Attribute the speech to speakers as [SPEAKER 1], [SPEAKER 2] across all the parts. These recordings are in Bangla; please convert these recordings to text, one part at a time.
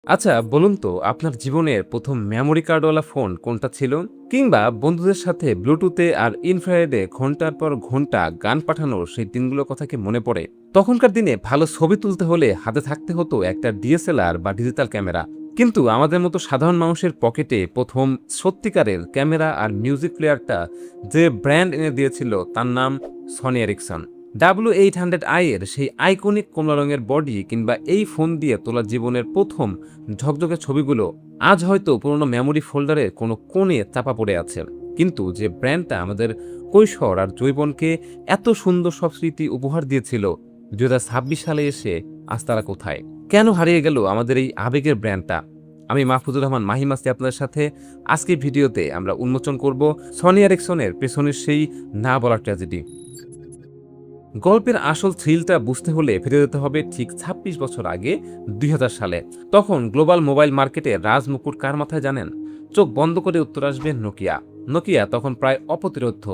[SPEAKER 1] আচ্ছা বলুন তো আপনার জীবনের ১ম মেমোরি কার্ডওয়ালা ফোন কোনটা ছিল? কিংবা বন্ধুদের সাথে ব্লুটুথে আর ইনফ্রারেডে ঘন্টার পর ঘন্টা গান পাঠানোর সেই দিনগুলোর কথা কি মনে পড়ে? তখনকার দিনে ভালো ছবি তুলতে হলে হাতে থাকতে হতো একটা ডিএসএলআর বা ডিজিটাল ক্যামেরা। কিন্তু আমাদের মতো সাধারণ মানুষের পকেটে ১ম সত্যিকারের ক্যামেরা আর মিউজিক প্লেয়ারটা যে ব্র্যান্ড এনে দিয়েছিল তার নাম সনি এরিকসন। W800i এর সেই আইকনিক কমলা রঙের বডি কিংবা এই ফোন দিয়ে তোলা জীবনের ১ম ঝকঝকে ছবিগুলো আজ হয়তো পুরোনো মেমোরি ফোল্ডারে কোনো কোণে চাপা পড়ে আছে। কিন্তু যে ব্র্যান্ডটা আমাদের কৈশোর আর যৌবনকে এত সুন্দর সব স্মৃতি উপহার দিয়েছিল, ২০২৬ সালে এসে আজ তারা কোথায়? কেন হারিয়ে গেল আমাদের এই আবেগের ব্র্যান্ডটা? আমি মাহফুজুর রহমান মাহিম আছি আপনাদের সাথে। আজকের ভিডিওতে আমরা উন্মোচন করব সনি এরিকসনের পেছনের সেই না বলা ট্র্যাজেডি। গল্পের আসল থ্রিলটা বুঝতে হলে ফিরে যেতে হবে ঠিক ২৬ বছর আগে ২০০০ সালে। তখন গ্লোবাল মোবাইল মার্কেটে রাজমুকুট কার মাথায় জানেন? চোখ বন্ধ করে উত্তর আসবে নোকিয়া। নোকিয়া তখন প্রায় অপ্রতিরোধ্য,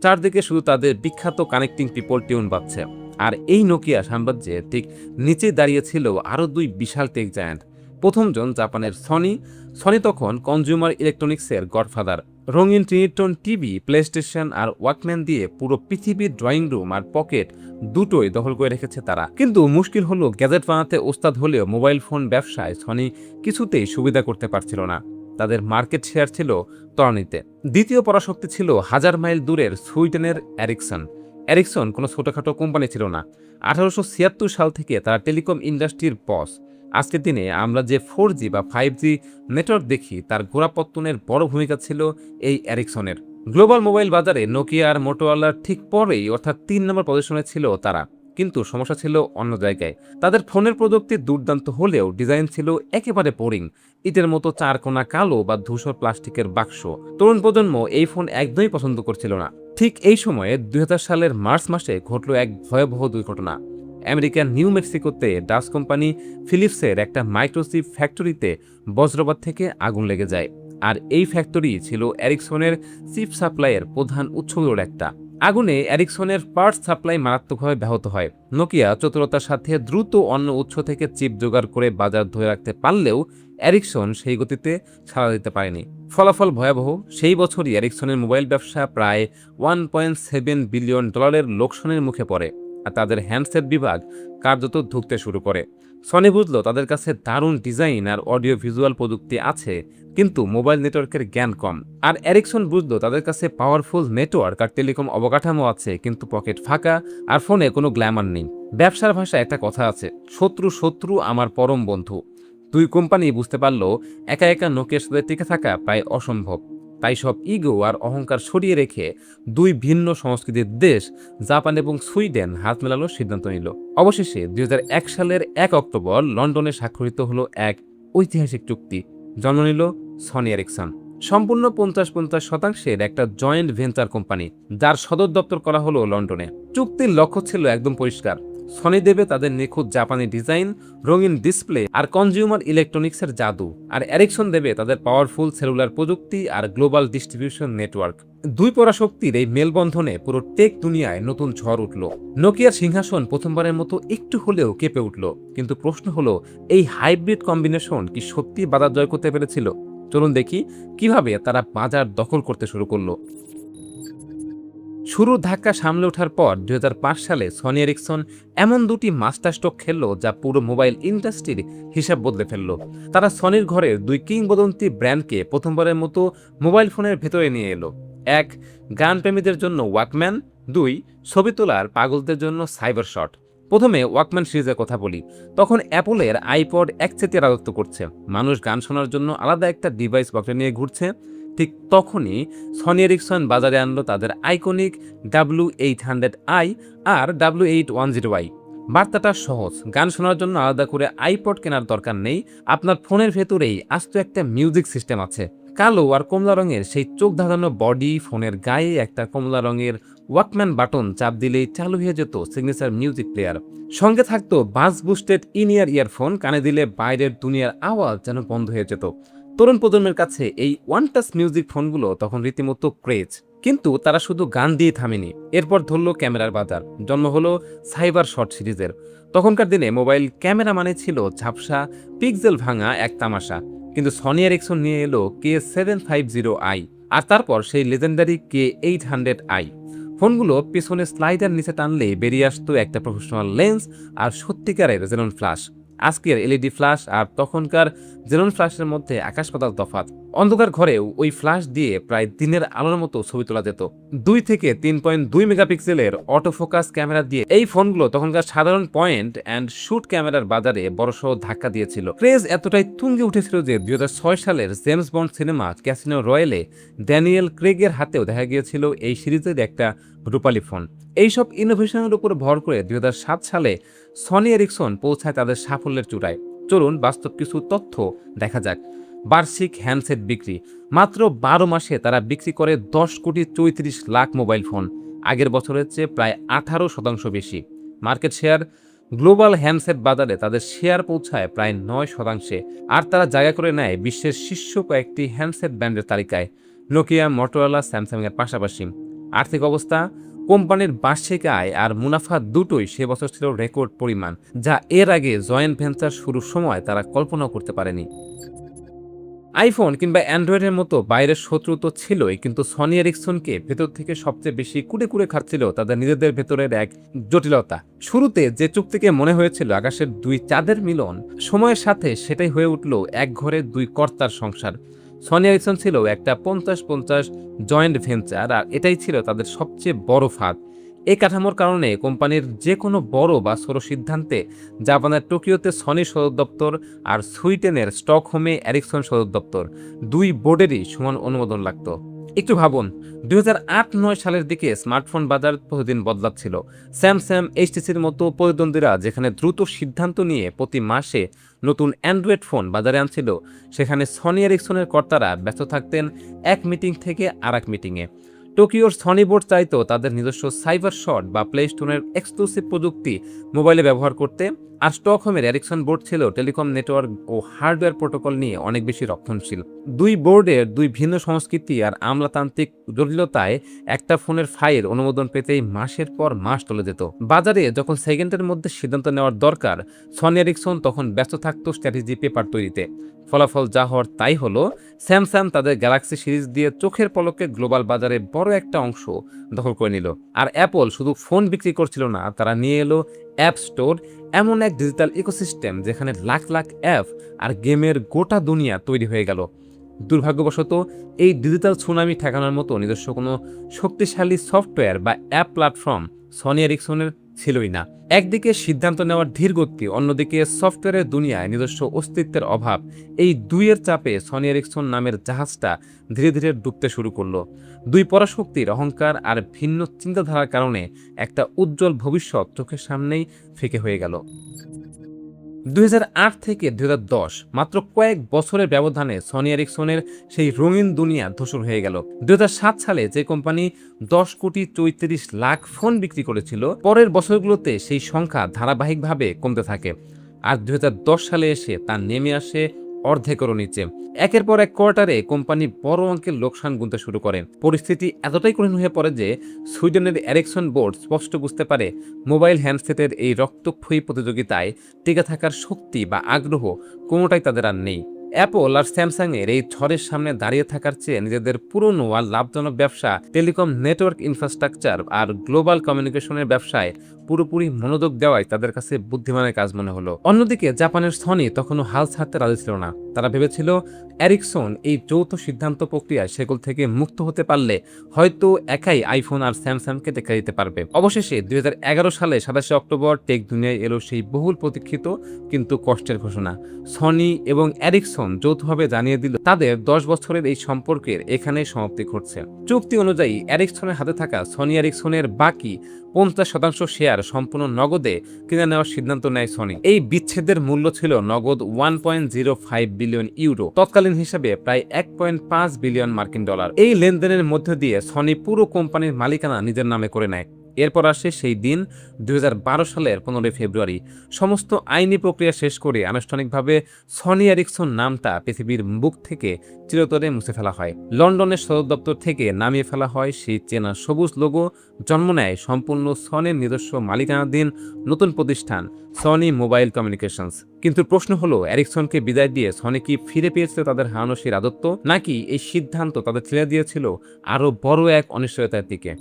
[SPEAKER 1] চারদিকে শুধু তাদের বিখ্যাত কানেক্টিং পিপল টিউন বাজছে। আর এই নোকিয়া সাম্রাজ্যে ঠিক নিচে দাঁড়িয়েছিল আরও দুই বিশাল টেক জায়ান্ট। প্রথমজন জাপানের সনি। সনি তখন কনজিউমার ইলেকট্রনিক্সের গডফাদার। রঙিন ট্রিনিটন টিভি, প্লেস্টেশন আর ওয়াকম্যান দিয়ে পুরো পৃথিবীর ড্রয়িং রুম আর পকেট দুটোই দখল করে রেখেছে তারা। কিন্তু মুশকিল হলো গ্যাজেট বানাতে ওস্তাদ হলেও মোবাইল ফোন ব্যবসায় সনি কিছুতেই সুবিধা করতে পারছিল না। তাদের মার্কেট শেয়ার ছিল তলানিতে। দ্বিতীয় পরাশক্তি ছিল হাজার মাইল দূরের সুইডেনের এরিকসন। এরিকসন কোনো ছোটখাটো কোম্পানি ছিল না। ১৮৭৬ সাল থেকে তারা টেলিকম ইন্ডাস্ট্রির বস। আজকের দিনে আমরা যে 4G বা 5G নেটওয়ার্ক দেখি তার গোড়াপত্তনের বড় ভূমিকা ছিল এই এরিকসনের। গ্লোবাল মোবাইল বাজারে নোকিয়া আর মোটোরোলার ঠিক পরেই অর্থাৎ ৩ নম্বর পজিশনে ছিল তারা। কিন্তু সমস্যা ছিল অন্য জায়গায়। তাদের ফোনের প্রযুক্তি দুর্দান্ত হলেও ডিজাইন ছিল একেবারে বোরিং, ইটের মতো চারকোনা কালো বা ধূসর প্লাস্টিকের বাক্স। তরুণ প্রজন্ম এই ফোন একদমই পছন্দ করছিল না। ঠিক এই সময়ে ২০০০ সালের মার্চ মাসে ঘটল এক ভয়াবহ দুর্ঘটনা। আমেরিকার নিউ মেক্সিকোতে ডাচ কোম্পানি ফিলিপসের একটা মাইক্রোচিপ ফ্যাক্টরিতে বজ্রপাত থেকে আগুন লেগে যায়। আর এই ফ্যাক্টরি ছিল এরিকসনের চিপ সাপ্লাইয়ের প্রধান উৎসগুলোর একটা। আগুনে এরিকসনের পার্টস সাপ্লাই মারাত্মকভাবে ব্যাহত হয়। নোকিয়া চতুরতার সাথে দ্রুত অন্য উৎস থেকে চিপ জোগাড় করে বাজার ধরে রাখতে পারলেও এরিকসন সেই গতিতে সাড়া দিতে পারেনি। ফলাফল ভয়াবহ। সেই বছরই এরিকসনের মোবাইল ব্যবসা প্রায় $1.7 বিলিয়ন লোকসানের মুখে পড়ে। আর তাদের হ্যান্ডসেট বিভাগ কার্যত ধুঁকতে শুরু করে। সনি বুঝলো তাদের কাছে দারুণ ডিজাইন আর অডিও ভিজুয়াল প্রযুক্তি আছে, কিন্তু মোবাইল নেটওয়ার্কের জ্ঞান কম। আর এরিকসন বুঝলো তাদের কাছে পাওয়ারফুল নেটওয়ার্ক আর টেলিকম অবকাঠামো আছে, কিন্তু পকেট ফাঁকা আর ফোনে কোনো গ্ল্যামার নেই। ব্যবসার ভাষায় একটা কথা আছে, শত্রু শত্রু আমার পরম বন্ধু। দুই কোম্পানি বুঝতে পারলো একা একা নোকিয়ার সাথে টিকে থাকা প্রায় অসম্ভব। তাই সব ইগো আর অহংকার সরিয়ে রেখে দুই ভিন্ন সংস্কৃতির দেশ জাপান এবং সুইডেন হাত মেলানোর সিদ্ধান্ত নিল। অবশেষে ২০০১ সালের ১ অক্টোবর লন্ডনে স্বাক্ষরিত হলো এক ঐতিহাসিক চুক্তি। জন্ম নিল সনি এরিকসন, সম্পূর্ণ ৫০-৫০% একটা জয়েন্ট ভেঞ্চার কোম্পানি, যার সদর দপ্তর করা হলো লন্ডনে। চুক্তির লক্ষ্য ছিল একদম পরিষ্কার। সনি দেবে তাদের নিখুঁত জাপানি ডিজাইন, রঙিন ডিসপ্লে আর কনজিউমার ইলেকট্রনিক্সের জাদু, আর এরিকসন দেবে তাদের পাওয়ারফুল সেলুলার প্রযুক্তি আর গ্লোবাল ডিস্ট্রিবিউশন নেটওয়ার্ক। দুই পরাশক্তির এই মেলবন্ধনে পুরো টেক দুনিয়ায় নতুন ঝড় উঠল। নোকিয়ার সিংহাসন প্রথমবারের মতো একটু হলেও কেঁপে উঠল। কিন্তু প্রশ্ন হলো, এই হাইব্রিড কম্বিনেশন কি সত্যি বাজার জয় করতে পেরেছিল? চলুন দেখি কিভাবে তারা বাজার দখল করতে শুরু করলো। শুরুর ধাক্কা সামলে ওঠার পর ২০০৫ সালে সনি এরিকসন এমন দুটি মাস্টার স্ট্রোক খেললো যা পুরো মোবাইল ইন্ডাস্ট্রির হিসাব বদলে ফেলল। তারা সনির ঘরের দুই কিংবদন্তি ব্র্যান্ডকে প্রথমবারের মতো মোবাইল ফোনের ভেতরে নিয়ে এলো। এক, গান প্রেমীদের জন্য ওয়াকম্যান। দুই, ছবি তোলার পাগলদের জন্য সাইবার শট। প্রথমে ওয়াকম্যান সিরিজের কথা বলি। তখন অ্যাপলের আইপড একচেটিয়া রাজত্ব করছে। মানুষ গান শোনার জন্য আলাদা একটা ডিভাইস পকেটে নিয়ে ঘুরছে। ঠিক তখনই সনি এরিকসন বাজারে আনলো তাদের আইকনিক W800i আর W810i। বার্তাটা সহজ, গান শোনার জন্য আলাদা করে আইপড কেনার দরকার নেই, আপনার ফোনের ভেতরেই আস্ত একটা মিউজিক সিস্টেম আছে। কালো আর কমলা রঙের সেই চোখ ধাঁধানো বডি, ফোনের গায়ে একটা কমলা রঙের ওয়াকম্যান বাটন চাপ দিলেই চালু হয়ে যেত সিগনেচার মিউজিক প্লেয়ার। সঙ্গে থাকতো বাস বুস্টেড ইন ইয়ার ইয়ারফোন, কানে দিলে বাইরের দুনিয়ার আওয়াজ যেন বন্ধ হয়ে যেত। তরুণ প্রজন্মের কাছে এই ওয়ান টাচ মিউজিক ফোনগুলো তখন রীতিমতো ক্রেজ। কিন্তু তারা শুধু গান দিয়ে থামেনি। এরপর ধরল ক্যামেরার বাজার, জন্ম হলো সাইবার শট সিরিজের। তখনকার দিনে মোবাইল ক্যামেরা মানে ছিল ঝাপসা, পিক্সেল ভাঙা এক তামাশা। কিন্তু সনি এরিকসন নিয়ে এলো K750i, আর তারপর সেই লেজেন্ডারি K800i। ফোনগুলো পিছনে স্লাইডার নিচে টানলে বেরিয়ে আসতো একটা প্রফেশনাল লেন্স আর সত্যিকারের জেনন ফ্ল্যাশ। আজকের এলইডি ফ্ল্যাশ আর তখনকার জেনন ফ্ল্যাশের মধ্যে আকাশ পাতাল তফাৎ। অন্ধকার ঘরেও ওই ফ্ল্যাশ দিয়ে প্রায় দিনের আলোর মতো ছবি তোলা যেত। 2 থেকে 3.2 মেগাপিক্সেলের অটোফোকাস ক্যামেরা দিয়ে এই ফোনগুলো তখনকার সাধারণ পয়েন্ট অ্যান্ড শুট ক্যামেরার বাজারে বড়সড় ধাক্কা দিয়েছিল। ক্রেজ এতটাই তুঙ্গে উঠেছিল যে 2006 সালের James Bond cinema Casino Royale Daniel ক্রেগের হাতেও দেখা গিয়েছিল এই সিরিজের একটা রূপালী ফোন। এইসব ইনোভেশনের উপর ভর করে 2007 সালে সনি এরিকসন পৌঁছায় তাদের সাফল্যের চূড়ায়। চলুন বাস্তব কিছু তথ্য দেখা যাক। বার্ষিক হ্যান্ডসেট বিক্রি মাত্র 12 মাসে তারা বিক্রি করে 10,34,00,000 মোবাইল ফোন, আগের বছরের চেয়ে প্রায় 18% বেশি। মার্কেট শেয়ার গ্লোবাল হ্যান্ডসেট বাজারে তাদের শেয়ার পৌঁছায় প্রায় 9%, আর তারা জায়গা করে নেয় বিশ্বের শীর্ষ কয়েকটি হ্যান্ডসেট ব্র্যান্ডের তালিকায়, নোকিয়া, মটোরোলা, স্যামসাংয়ের পাশাপাশি। আর্থিক অবস্থা, কোম্পানির বার্ষিক আয় আর মুনাফা দুটোই সে বছর ছিল রেকর্ড পরিমাণ, যা এর আগে জয়েন্ট ভেঞ্চার শুরুর সময় তারা কল্পনাও করতে পারেনি। আইফোন কিংবা অ্যান্ড্রয়েডের মতো বাইরের শত্রু তো ছিলই, কিন্তু সনি এরিকসনকে ভেতর থেকে সবচেয়ে বেশি কুড়ে কুড়ে খাচ্ছিল তাদের নিজেদের ভেতরের এক জটিলতা। শুরুতে যে চুক্তিকে মনে হয়েছিল আকাশের দুই চাঁদের মিলন, সময়ের সাথে সেটাই হয়ে উঠল এক ঘরে দুই কর্তার সংসার। সনি এরিকসন ছিল একটা 50-50 জয়েন্ট ভেঞ্চার, আর এটাই ছিল তাদের সবচেয়ে বড় ফাঁদ। এই কাঠামোর কারণে কোম্পানির যে কোনো বড় বা ছোট সিদ্ধান্তে জাপানের টোকিওতে সনি সদর দপ্তর আর সুইডেনের স্টকহোমে এরিকসন সদর দপ্তর, দুই বোর্ডেরই সমান অনুমোদন লাগত। একটু ভাবুন, 2008-9 সালের দিকে স্মার্টফোন বাজার প্রতিদিন বদলাচ্ছিল। স্যামসাং, এইচটিসির মতো প্রতিদ্বন্দ্বীরা যেখানে দ্রুত সিদ্ধান্ত নিয়ে প্রতি মাসে নতুন অ্যান্ড্রয়েড ফোন বাজারে আনছিল, সেখানে সনি এরিকসনের কর্তারা ব্যস্ত থাকতেন এক মিটিং থেকে আর এক মিটিংয়ে। টোকিওর সনি বোর্ড চাইতো তাদের নিজস্ব সাইবার শট বা প্লে স্টোনের এক্সক্লুসিভ প্রযুক্তি মোবাইলে ব্যবহার করতে, আর স্টকহোমের এরিকসন বোর্ড ছিল টেলিকম নেটওয়ার্ক ও হার্ডওয়্যার প্রোটোকল নিয়ে অনেক বেশি রক্ষণশীল। দুই বোর্ডের দুই ভিন্ন সংস্কৃতি আর আমলাতান্ত্রিক জটিলতায় একটা ফোনের ফাইল অনুমোদন পেতেই মাসের পর মাস চলে যেত। বাজারে যখন সেকেন্ডের মধ্যে সিদ্ধান্ত নেওয়ার দরকার, সনি এরিকসন তখন ব্যস্ত থাকতো স্ট্র্যাটেজি পেপার তৈরিতে। ফলাফল যা হওয়ার তাই হলো, স্যামসাং তাদের গ্যালাক্সি সিরিজ দিয়ে চোখের পলকে গ্লোবাল বাজারে বড় একটা অংশ দখল করে নিল। আর অ্যাপল শুধু ফোন বিক্রি করছিল না, তারা নিয়ে এলো অ্যাপ স্টোর, এমন এক ডিজিটাল ইকোসিস্টেম যেখানে লাখ লাখ অ্যাপ আর গেমের গোটা দুনিয়া তৈরি হয়ে গেল। দুর্ভাগ্যবশত এই ডিজিটাল সুনামি ঠেকানোর মতো নিজস্ব কোনো শক্তিশালী সফটওয়্যার বা অ্যাপ প্ল্যাটফর্ম সনি এরিকসনের ছিলই না। একদিকে সিদ্ধান্ত নেওয়ার ধীরগতি, অন্যদিকে সফটওয়্যারের দুনিয়ায় নিজস্ব অস্তিত্বের অভাব, এই দুইয়ের চাপে সনি এরিকসন নামের জাহাজটা ধীরে ধীরে ডুবতে শুরু করলো। দুই পরাশক্তির অহংকার আর ভিন্ন চিন্তাধারার কারণে একটা উজ্জ্বল ভবিষ্যৎ চোখের সামনেই ফিকে হয়ে গেল। 2008 থেকে 2010 মাত্র কয়েক বছরের ব্যবধানে সনি এরিকসনের সেই রঙিন দুনিয়া ধূসর হয়ে গেল। 2007 সালে যে কোম্পানি 10,34,00,000 ফোন বিক্রি করেছিল, পরের বছরগুলোতে সেই সংখ্যা ধারাবাহিকভাবে কমতে থাকে, আর 2010 সালে এসে তা নেমে আসে অর্ধেকেরও নিচে। একের পর এক কোয়ার্টারে কোম্পানি বড় অঙ্কের লোকসান গুনতে শুরু করে। পরিস্থিতি এতটাই কঠিন হয়ে পড়ে যে সুইডেনের এরিকসন বোর্ড স্পষ্ট বুঝতে পারে মোবাইল হ্যান্ডসেটের এই রক্তক্ষয়ী প্রতিযোগিতায় টিকে থাকার শক্তি বা আগ্রহ কোনোটাই তাদের আর নেই। অ্যাপল আর স্যামসাং এর এই ঝড়ের সামনে দাঁড়িয়ে থাকার চেয়ে নিজেদের পুরনো আর লাভজনক ব্যবসা, টেলিকম নেটওয়ার্ক ইনফ্রাস্ট্রাকচার আর গ্লোবাল কমিউনিকেশনের ব্যবসায় পুরোপুরি মনোযোগ দেওয়াই তাদের কাছে বুদ্ধিমানের কাজ মনে হলো। অন্যদিকে জাপানের সনি তখনও হাল ছাড়তে রাজি ছিল না। তারা ভেবেছিল এরিকসন এই যৌথ সিদ্ধান্ত প্রক্রিয়ায় সেগুলো থেকে মুক্ত হতে পারলে হয়তো একাই আইফোন আর স্যামসাংকে টেক্কা দিতে পারবে। অবশেষে 2011 সালে 27 অক্টোবর টেক দুনিয়ায় এলো সেই বহুল প্রতীক্ষিত কিন্তু কষ্টের ঘোষণা। সনি এবং এরিকসন যৌথভাবে জানিয়ে দিল তাদের 10 বছরের এই সম্পর্কের এখানেই সমাপ্তি ঘটছে। চুক্তি অনুযায়ী এরিকসনের হাতে থাকা সনি এরিকসনের বাকি 50% শেয়ার সম্পূর্ণ নগদে কিনে নেওয়ার সিদ্ধান্ত নেয় সনি। এই বিচ্ছেদের মূল্য ছিল নগদ 1.05 বিলিয়ন ইউরো, তৎকালীন হিসাবে প্রায় 1.5 বিলিয়ন মার্কিন ডলার। এই লেনদেনের মধ্য দিয়ে সনি পুরো কোম্পানির মালিকানা নিজের নামে করে নেয়। এরপর আসে সেই দিন ২০১২ সালের ১৫ ফেব্রুয়ারি। সমস্ত আইনি প্রক্রিয়া শেষ করে আনুষ্ঠানিকভাবে সনি এরিকসন নামটা পৃথিবীর বুক থেকে চিরতরে মুছে ফেলা হয়। লন্ডনের সদর দপ্তর থেকে নামিয়ে ফেলা হয় সেই চেনা সবুজ লোগো, জন্ম নেয় সম্পূর্ণ সনির নিজস্ব মালিকানাধীন নতুন প্রতিষ্ঠান সনি মোবাইল কমিউনিকেশনস। কিন্তু প্রশ্ন হলো, এরিকসনকে বিদায় দিয়ে সনি কি ফিরে পেয়েছিল তাদের হারানো সেই রাজত্ব, নাকি এই সিদ্ধান্ত তাদের ঠেলে দিয়েছিল আরও বড় এক অনিশ্চয়তার দিকে?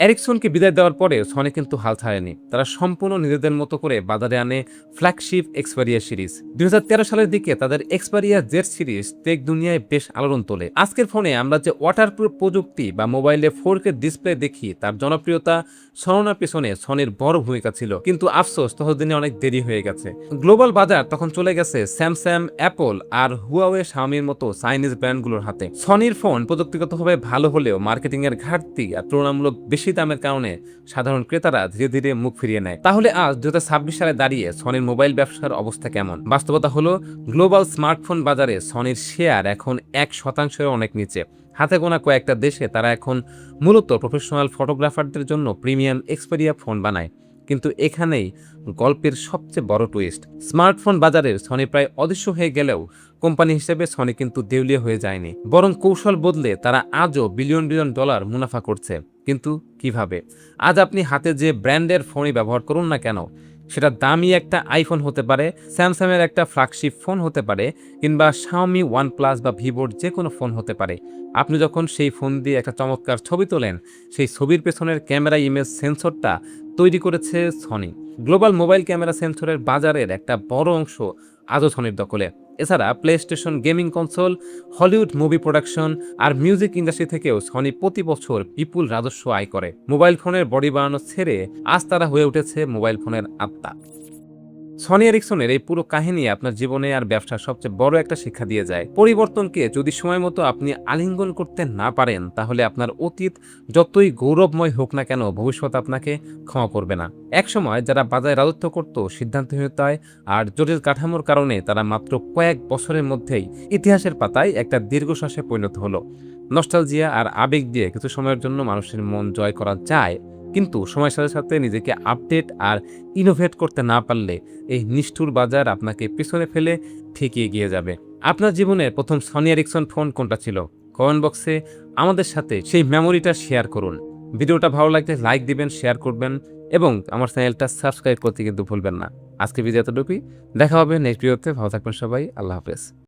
[SPEAKER 1] এরিকসনকে বিদায় দেওয়ার পরে সনি কিন্তু হাল ছাড়েনি। তারা সম্পূর্ণ নিজেদের মতো করে বাজারে আনে ফ্ল্যাগশিপ এক্সপেরিয়া সিরিজ। ২০১৩ সালের দিকে তাদের এক্সপেরিয়া জেড সিরিজ টেক দুনিয়ায় বেশ আলোড়ন তোলে। আজকের ফোনে আমরা যে ওয়াটারপ্রুফ প্রযুক্তি বা মোবাইলে 4K ডিসপ্লে দেখি, তার জনপ্রিয়তা ছড়ানোর পেছনে সনির বড় ভূমিকা ছিল। কিন্তু আফসোস, ততদিনে অনেক দেরি হয়ে গেছে। গ্লোবাল বাজার তখন চলে গেছে স্যামসাং, অ্যাপল আর হুয়াওয়ে, শাওমির মতো চাইনিজ ব্র্যান্ডগুলোর হাতে। সনির ফোন প্রযুক্তিগতভাবে ভালো হলেও মার্কেটিং এর ঘাটতি আর তুলনামূলক বেশি দামের কারণে সাধারণ ক্রেতারা ধীরে ধীরে মুখ ফিরিয়ে নেয়। তাহলে আজ ২০২৬ সালে দাঁড়িয়ে সনির মোবাইল ব্যবসার অবস্থা কেমন? বাস্তবতা হলো, গ্লোবাল স্মার্টফোন বাজারে সনির শেয়ার এখন ১% অনেক নিচে। হাতে গোনা কয়েকটা দেশে তারা এখন মূলত প্রফেশনাল ফটোগ্রাফারদের জন্য প্রিমিয়াম এক্সপেরিয়া ফোন বানায়। কিন্তু এখানেই গল্পের সবচেয়ে বড় টুইস্ট। স্মার্টফোন বাজারে সনি প্রায় অদৃশ্য হয়ে গেলেও কোম্পানি হিসেবে সনি কিন্তু দেউলিয়া হয়ে যায়নি, বরং কৌশল বদলে তারা আজও বিলিয়ন বিলিয়ন ডলার মুনাফা করছে। কিন্তু কিভাবে? আজ আপনি হাতে যে ব্র্যান্ডের ফোনই ব্যবহার করুন না কেন, সেটা দামি একটা আইফোন হতে পারে, স্যামসাংয়ের একটা ফ্ল্যাগশিপ ফোন হতে পারে, কিংবা শাওমি, ওয়ানপ্লাস বা ভিভোর যে কোনো ফোন হতে পারে, আপনি যখন সেই ফোন দিয়ে একটা চমৎকার ছবি তোলেন, সেই ছবির পেছনের ক্যামেরা ইমেজ সেন্সরটা তৈরি করেছে সনি। গ্লোবাল মোবাইল ক্যামেরা সেন্সরের বাজারের একটা বড় অংশ আজও সনির দখলে। এছাড়া PlayStation, gaming console, Hollywood movie production আর মিউজিক ইন্ডাস্ট্রি থেকেও সনি প্রতি বছর বিপুল রাজস্ব আয় করে। মোবাইল ফোনের বডি বানানো ছেড়ে আজ তারা হয়ে উঠেছে মোবাইল ফোনের আত্মা। সনি এরিকসনের এই পুরো কাহিনী আপনার জীবনে আর ব্যবসার সবচেয়ে বড় একটা শিক্ষা দিয়ে যায়। পরিবর্তনকে যদি সময় মতো আপনি আলিঙ্গন করতে না পারেন, তাহলে আপনার অতীত যতই গৌরবময় হোক না কেন, ভবিষ্যৎ আপনাকে ক্ষমা করবে না। একসময় যারা বাজারে রাজত্ব করত সিদ্ধান্তহীনতায় আর জটিল কাঠামোর কারণে, তারা মাত্র কয়েক বছরের মধ্যেই ইতিহাসের পাতায় একটা দীর্ঘশ্বাসে পরিণত হলো। নস্টালজিয়া আর আবেগ দিয়ে কিছু সময়ের জন্য মানুষের মন জয় করা যায়, কিন্তু সময়ের সাথে সাথে নিজেকে আপডেট আর ইনোভেট করতে না পারলে এই নিষ্ঠুর বাজার আপনাকে পিছনে ফেলে ঠিকই এগিয়ে যাবে। আপনার জীবনের প্রথম সনি এরিকসন ফোন কোনটা ছিল? কমেন্ট বক্সে আমাদের সাথে সেই মেমোরিটা শেয়ার করুন। ভিডিওটা ভালো লাগলে লাইক দিবেন, শেয়ার করবেন এবং আমার চ্যানেলটা সাবস্ক্রাইব করতে কিন্তু ভুলবেন না। আজকে ভিডিও এতটুকুই, দেখা হবে নেক্সট ভিডিওতে। ভালো থাকবেন সবাই, আল্লাহ হাফেজ।